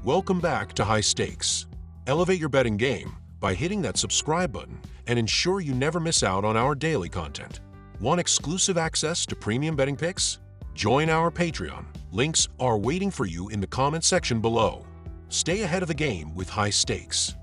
Welcome back to High Stakes. Elevate your betting game by hitting that subscribe button and ensure you never miss out on our daily content. Want exclusive access to premium betting picks? Join our Patreon. Links are waiting for you in the comment section below. Stay ahead of the game with High Stakes.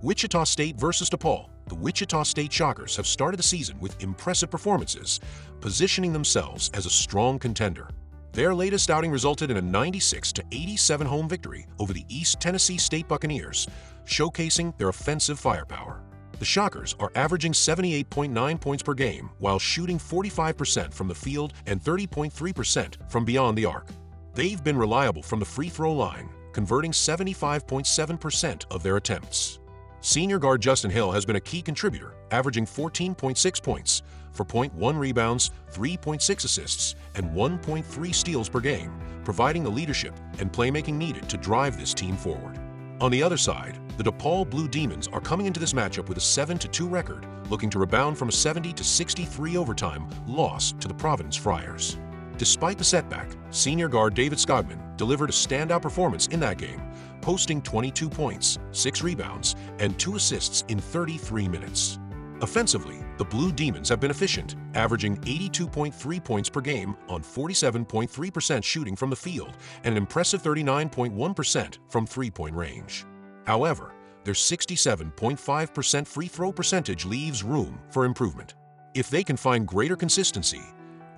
Wichita State versus DePaul. The Wichita State Shockers have started the season with impressive performances, positioning themselves as a strong contender. Their latest outing resulted in a 96-87 home victory over the East Tennessee State Buccaneers, showcasing their offensive firepower. The Shockers are averaging 78.9 points per game while shooting 45% from the field and 30.3% from beyond the arc. They've been reliable from the free throw line, converting 75.7% of their attempts. Senior guard Justin Hill has been a key contributor, averaging 14.6 points, 4.1 rebounds, 3.6 assists, and 1.3 steals per game, providing the leadership and playmaking needed to drive this team forward. On the other side, the DePaul Blue Demons are coming into this matchup with a 7-2 record, looking to rebound from a 70-63 overtime loss to the Providence Friars. Despite the setback, senior guard David Skogman delivered a standout performance in that game, posting 22 points, 6 rebounds, and 2 assists in 33 minutes. Offensively, the Blue Demons have been efficient, averaging 82.3 points per game on 47.3% shooting from the field and an impressive 39.1% from three-point range. However, their 67.5% free throw percentage leaves room for improvement. If they can find greater consistency,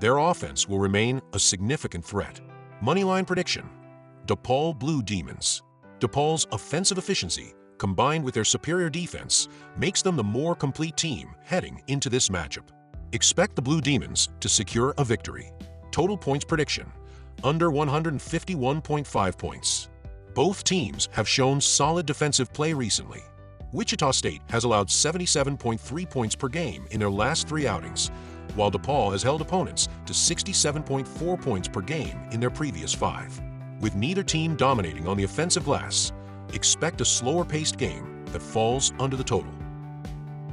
their offense will remain a significant threat. Moneyline prediction: DePaul Blue Demons. DePaul's offensive efficiency, combined with their superior defense, makes them the more complete team heading into this matchup. Expect the Blue Demons to secure a victory. Total points prediction: under 151.5 points. Both teams have shown solid defensive play recently. Wichita State has allowed 77.3 points per game in their last 3 outings, while DePaul has held opponents to 67.4 points per game in their previous 5. With neither team dominating on the offensive glass, expect a slower-paced game that falls under the total.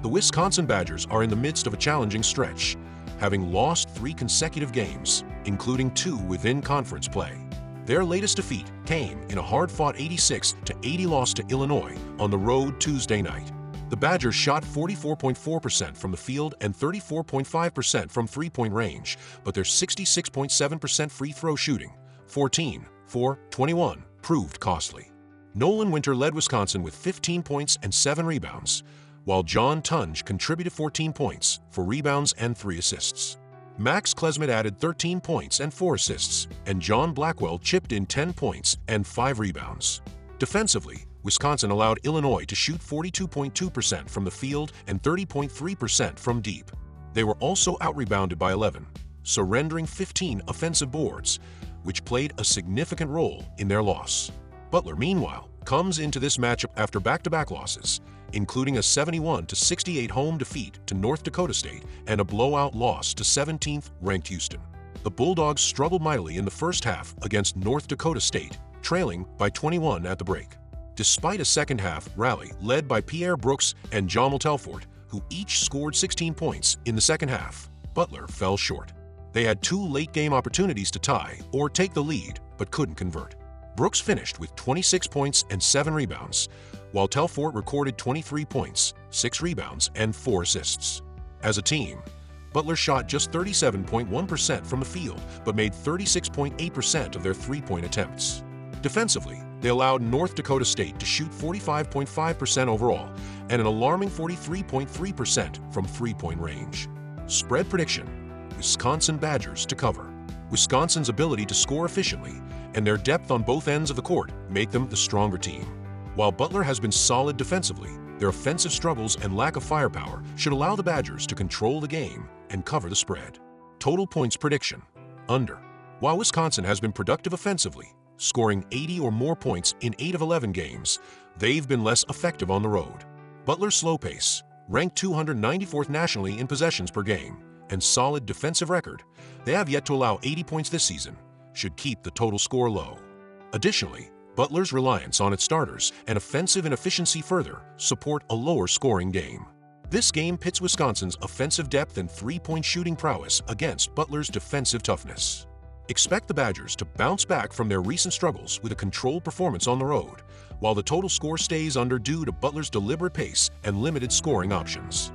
The Wisconsin Badgers are in the midst of a challenging stretch, having lost 3 consecutive games, including 2 within conference play. Their latest defeat came in a hard-fought 86-80 loss to Illinois on the road Tuesday night. The Badgers shot 44.4% from the field and 34.5% from three-point range, but their 66.7% free throw shooting, 14-4-21, proved costly. Nolan Winter led Wisconsin with 15 points and 7 rebounds, while John Tunge contributed 14 points, 4 rebounds, and 3 assists. Max Klesmit added 13 points and 4 assists, and John Blackwell chipped in 10 points and 5 rebounds. Defensively, Wisconsin allowed Illinois to shoot 42.2% from the field and 30.3% from deep. They were also out-rebounded by 11, surrendering 15 offensive boards, which played a significant role in their loss. Butler, meanwhile, comes into this matchup after back-to-back losses, including a 71-68 home defeat to North Dakota State and a blowout loss to 17th-ranked Houston. The Bulldogs struggled mightily in the first half against North Dakota State, trailing by 21 at the break. Despite a second-half rally led by Pierre Brooks and John Telfort, who each scored 16 points in the second half, Butler fell short. They had 2 late-game opportunities to tie or take the lead, but couldn't convert. Brooks finished with 26 points and 7 rebounds, while Telfort recorded 23 points, 6 rebounds, and 4 assists. As a team, Butler shot just 37.1% from the field, but made 36.8% of their three-point attempts. Defensively, they allowed North Dakota State to shoot 45.5% overall and an alarming 43.3% from three-point range. Spread prediction: Wisconsin Badgers to cover. Wisconsin's ability to score efficiently and their depth on both ends of the court make them the stronger team. While Butler has been solid defensively, their offensive struggles and lack of firepower should allow the Badgers to control the game and cover the spread. Total points prediction: under. While Wisconsin has been productive offensively, scoring 80 or more points in 8 of 11 games, they've been less effective on the road. Butler's slow pace, ranked 294th nationally in possessions per game, and solid defensive record, they have yet to allow 80 points this season, should keep the total score low. Additionally, Butler's reliance on its starters and offensive inefficiency further support a lower-scoring game. This game pits Wisconsin's offensive depth and three-point shooting prowess against Butler's defensive toughness. Expect the Badgers to bounce back from their recent struggles with a controlled performance on the road, while the total score stays under due to Butler's deliberate pace and limited scoring options.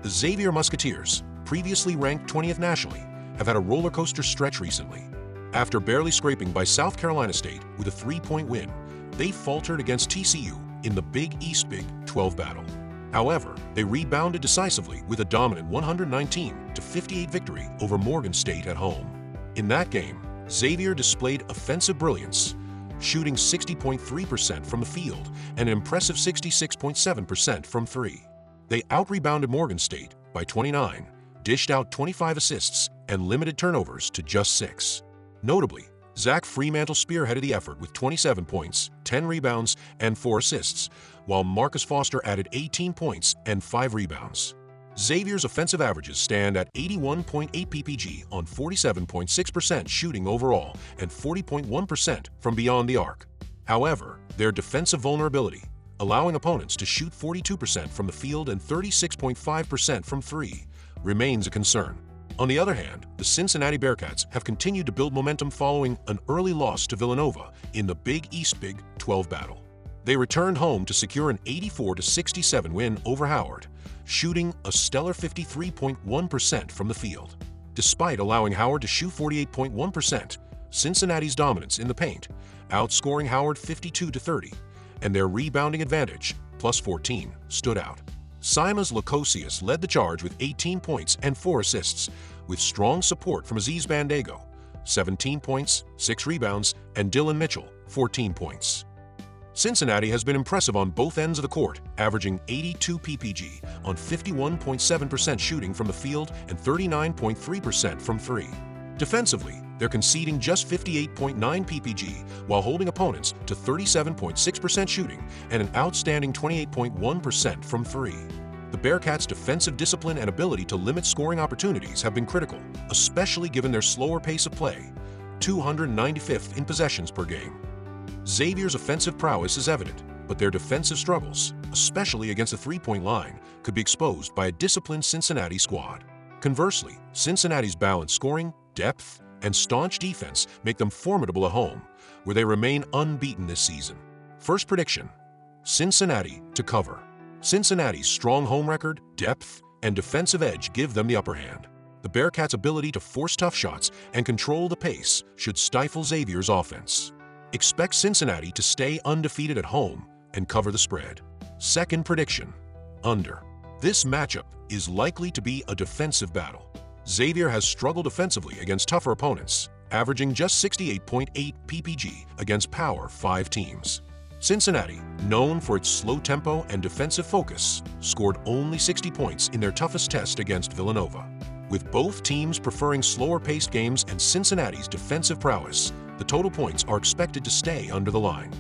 The Xavier Musketeers, previously ranked 20th nationally, have had a roller coaster stretch recently. After barely scraping by South Carolina State with a 3-point win, they faltered against TCU in the Big East Big 12 battle. However, they rebounded decisively with a dominant 119-58 victory over Morgan State at home. In that game, Xavier displayed offensive brilliance, shooting 60.3% from the field and an impressive 66.7% from three. They out-rebounded Morgan State by 29, dished out 25 assists, and limited turnovers to just 6. Notably, Zach Fremantle spearheaded the effort with 27 points, 10 rebounds, and 4 assists, while Marcus Foster added 18 points and 5 rebounds. Xavier's offensive averages stand at 81.8 ppg on 47.6% shooting overall and 40.1% from beyond the arc. However, their defensive vulnerability, allowing opponents to shoot 42% from the field and 36.5% from three, remains a concern. On the other hand, the Cincinnati Bearcats have continued to build momentum following an early loss to Villanova in the Big East Big 12 battle. They returned home to secure an 84-67 win over Howard, shooting a stellar 53.1% from the field. Despite allowing Howard to shoot 48.1%, Cincinnati's dominance in the paint, outscoring Howard 52-30, and their rebounding advantage, plus 14, stood out. Simas Lukosius led the charge with 18 points and 4 assists, with strong support from Aziz Bandaogo, 17 points, 6 rebounds, and Dylan Mitchell, 14 points. Cincinnati has been impressive on both ends of the court, averaging 82 ppg on 51.7% shooting from the field and 39.3% from three. Defensively, they're conceding just 58.9 ppg while holding opponents to 37.6% shooting and an outstanding 28.1% from three. The Bearcats' defensive discipline and ability to limit scoring opportunities have been critical, especially given their slower pace of play, 295th in possessions per game. Xavier's offensive prowess is evident, but their defensive struggles, especially against the three-point line, could be exposed by a disciplined Cincinnati squad. Conversely, Cincinnati's balanced scoring, depth, and staunch defense make them formidable at home, where they remain unbeaten this season. First prediction: Cincinnati to cover. Cincinnati's strong home record, depth, and defensive edge give them the upper hand. The Bearcats' ability to force tough shots and control the pace should stifle Xavier's offense. Expect Cincinnati to stay undefeated at home and cover the spread. Second prediction: under. This matchup is likely to be a defensive battle. Xavier has struggled offensively against tougher opponents, averaging just 68.8 ppg against Power 5 teams. Cincinnati, known for its slow tempo and defensive focus, scored only 60 points in their toughest test against Villanova. With both teams preferring slower-paced games and Cincinnati's defensive prowess, the total points are expected to stay under the line.